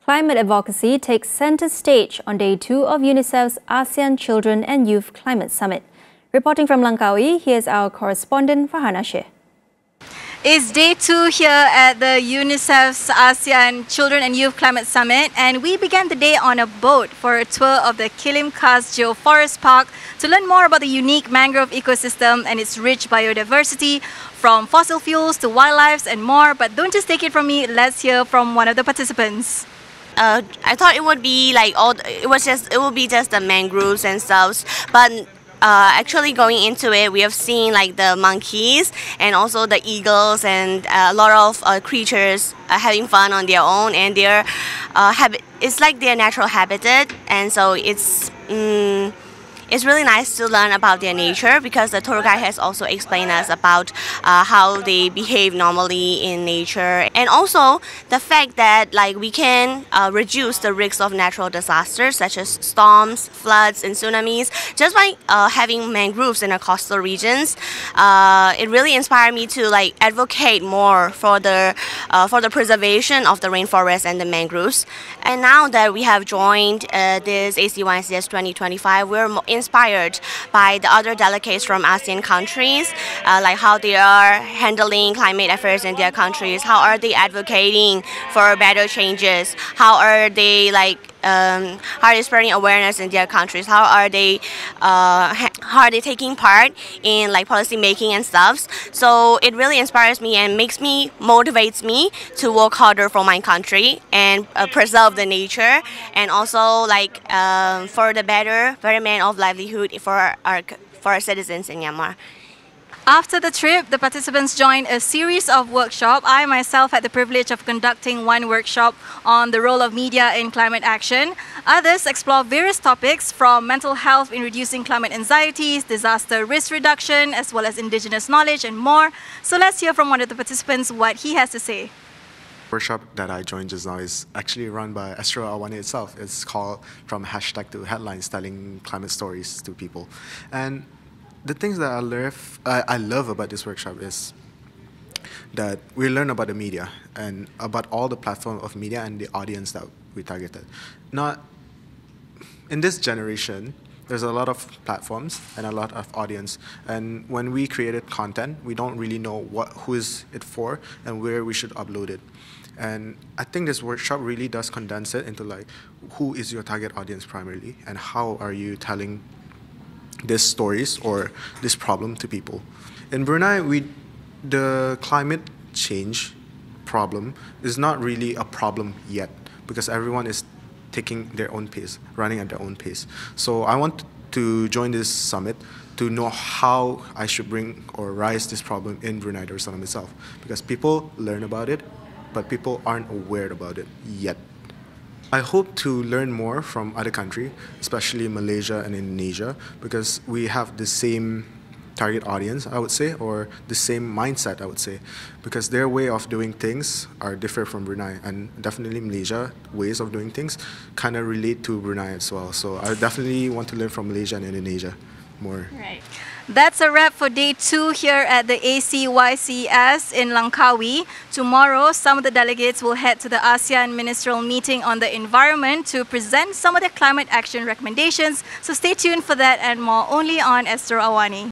Climate advocacy takes center stage on day 2 of UNICEF's ASEAN Children and Youth Climate Summit. Reporting from Langkawi, here's our correspondent Farhana Sheikh. It's day 2 here at the UNICEF's ASEAN Children and Youth Climate Summit, and we began the day on a boat for a tour of the Kilim Karst Geoforest Park to learn more about the unique mangrove ecosystem and its rich biodiversity, from fossil fuels to wildlife and more. But don't just take it from me, let's hear from one of the participants. I thought it would be like it would be just the mangroves and stuff, but actually going into it, we have seen like the monkeys and also the eagles and a lot of creatures having fun on their own, and their it's like their natural habitat, and so it's really nice to learn about their nature, because the tour guide has also explained us about how they behave normally in nature, and also the fact that like we can reduce the risks of natural disasters such as storms, floods, and tsunamis just by having mangroves in our coastal regions. It really inspired me to like advocate more for the preservation of the rainforest and the mangroves. And now that we have joined this ACYCS 2025, we're inspired by the other delegates from ASEAN countries, like how they are handling climate affairs in their countries, how are they advocating for better changes, how are they spreading awareness in their countries, how are they taking part in like policy making and stuff. So it really inspires me and motivates me to work harder for my country and preserve the nature, and also like for the betterment of livelihood for our citizens in Myanmar. After the trip, the participants joined a series of workshops. I myself had the privilege of conducting one workshop on the role of media in climate action. Others explore various topics from mental health in reducing climate anxieties, disaster risk reduction, as well as indigenous knowledge and more. So let's hear from one of the participants what he has to say. Workshop that I joined just now is actually run by AWANI itself. It's called From Hashtag to Headlines, telling climate stories to people. And the things that I love about this workshop is that we learn about the media and about all the platform of media and the audience that we targeted. Not in this generation, there's a lot of platforms and a lot of audience, and when we created content, we don't really know who is it for and where we should upload it. And I think this workshop really does condense it into like, who is your target audience primarily, and how are you telling these stories or this problem to people. In Brunei, the climate change problem is not really a problem yet, because everyone is taking their own pace, running at their own pace. So I want to join this summit to know how I should bring or rise this problem in Brunei Darussalam itself, because people learn about it, but people aren't aware about it yet. I hope to learn more from other countries, especially Malaysia and Indonesia, because we have the same target audience, I would say, or the same mindset, I would say, because their way of doing things are different from Brunei, and definitely Malaysia ways of doing things kind of relate to Brunei as well. So I definitely want to learn from Malaysia and Indonesia more. Right. That's a wrap for day 2 here at the ACYCS in Langkawi. Tomorrow, some of the delegates will head to the ASEAN Ministerial Meeting on the Environment to present some of their climate action recommendations. So stay tuned for that and more only on AWANI.